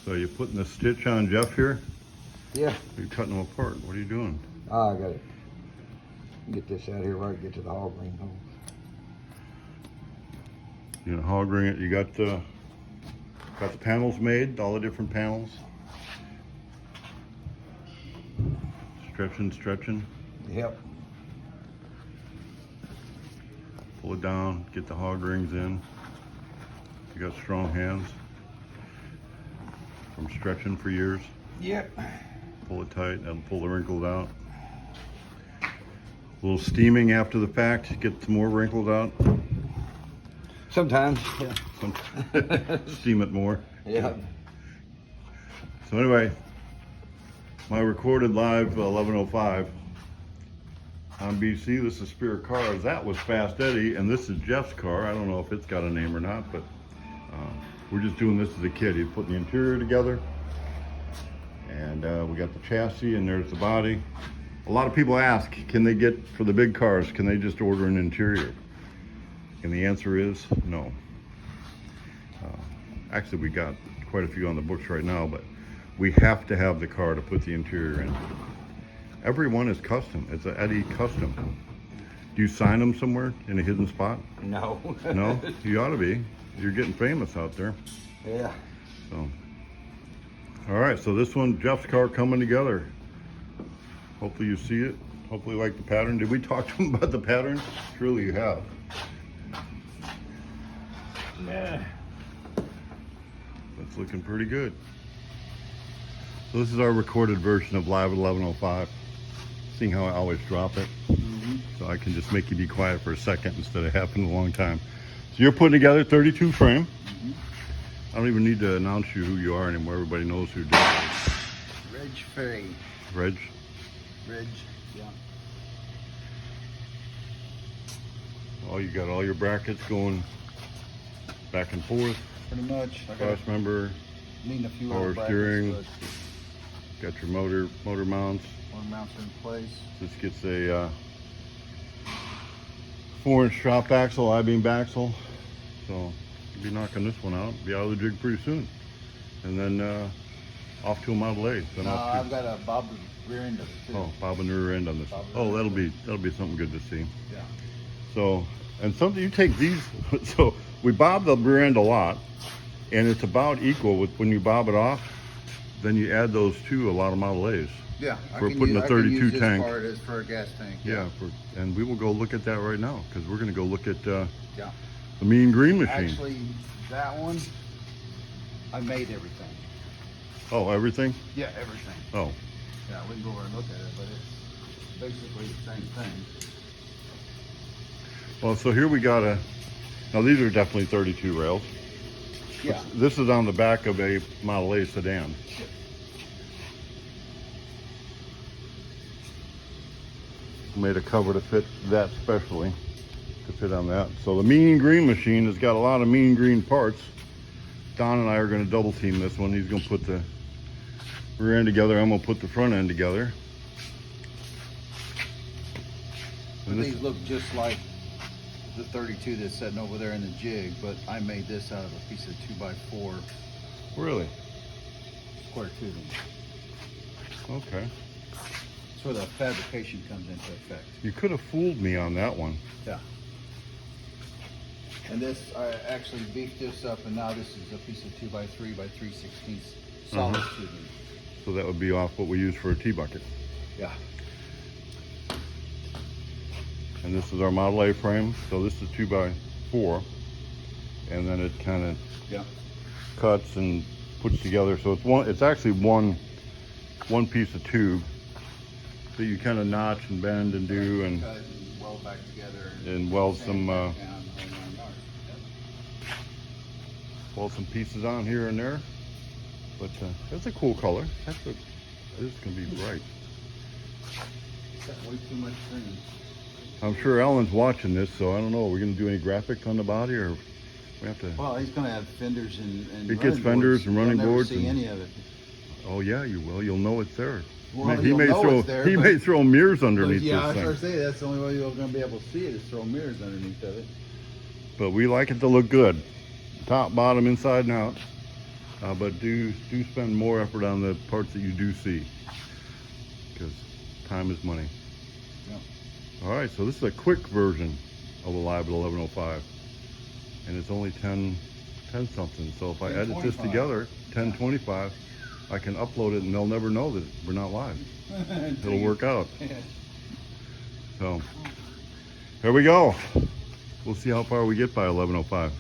So you're putting the stitch on Jeff here? Yeah. You're cutting them apart. What are you doing? Oh, I got it. Get this out here where I can get to the hog ring hole. You gonna hog ring it? You got the panels made, all the different panels. Stretching. Yep. Pull it down, get the hog rings in. You got strong hands from stretching for years. Yep. Pull it tight and pull the wrinkles out. A little steaming after the fact, get some more wrinkles out. Sometimes. Yeah. Steam it more. Yeah. So anyway, my recorded live 11:05 on BC. This is Spirit Cars. That was Fast Eddie, and this is Jeff's car. I don't know if it's got a name or not, but we're just doing this as a kid. He's putting the interior together, and we got the chassis, and there's the body. A lot of people ask, can they get, for the big cars, can they just order an interior? And the answer is no. Actually, we got quite a few on the books right now, but we have to have the car to put the interior in. Every one is custom. It's an Eddie custom. Do you sign them somewhere in a hidden spot? No. No? You ought to be. You're getting famous out there. Yeah. So, all right, so this one, Jeff's car coming together. Hopefully you see it. Hopefully you like the pattern. Did we talk to him about the pattern? Surely you have. Yeah. That's looking pretty good. So this is our recorded version of Live at 11:05. Seeing how I always drop it. So I can just make you be quiet for a second instead of happening a long time. So you're putting together 32 frame. I don't even need to announce you who you are anymore. Everybody knows who you're doing. Reg Ferry. Reg? Reg, yeah. Oh, you got all your brackets going back and forth. Pretty much. I Cross member, need a few power other steering. brackets, Got your motor mounts. but one mounts in place. This gets a 4-inch drop axle, I-beam axle. So you'll be knocking this one out. Be out of the jig pretty soon. And then off to a Model A. Then off to, I've got a bob rear end of it too. oh, bob and rear end on this. Oh, that'll be something good to see. Yeah. So, and something you take these. So we bob the rear end a lot, and it's about equal with when you bob it off. Then you add those to a lot of Model A's. Yeah. We're putting a 32 tank. Part is for a gas tank. Yeah, and we will go look at that right now because we're going to go look at Yeah. the Mean Green machine. Actually, that one, I made everything. Oh, everything? Yeah, everything. Oh, Yeah, we can go over and look at it, but it's basically the same thing. well, so here we got now these are definitely 32 rails. Yeah. This is on the back of a Model A sedan. Made a cover to fit that specially, to fit on that. So the Mean Green machine has got a lot of Mean Green parts. Don and I are going to double team this one. He's going to put the rear end together. I'm going to put the front end together. But these look just like the 32 that's sitting over there in the jig, but I made this out of a piece of 2x4 Really? square tubing. Okay. That's where the fabrication comes into effect. You could have fooled me on that one. Yeah. And this, I actually beefed this up, and now this is a piece of 2x3 by 3/16 solid tubing. So that would be off what we use for a T-bucket. Yeah. And this is our Model A frame. So this is 2x4. And then it kind of Yeah. cuts and puts together. So it's actually one piece of tube that you kind of notch and bend and do and Cut and weld back together. weld sand some back down, whole 9 yards. Yep. weld some pieces on here and there. But that's a cool color. This is gonna be bright. Got way too much green. I'm sure Alan's watching this, so I don't know. Are we gonna do any graphic on the body, or we have to? Well, he's gonna have fenders and It gets running fenders boards. and running You'll boards never see and- any of it. Oh yeah, you will. You'll know it's there. Well, he you'll may know throw it's there, he but- may throw mirrors underneath Yeah, I was this gonna thing. say that's the only way you're gonna be able to see it is throw mirrors underneath of it. But we like it to look good, top, bottom, inside, and out. But do spend more effort on the parts that you do see, because time is money. Yep. All right, so this is a quick version of a live at 11:05, and it's only 10 something. So if I edit this together, 10:25, I can upload it and they'll never know that we're not live. It'll work out. So here we go. We'll see how far we get by 11:05.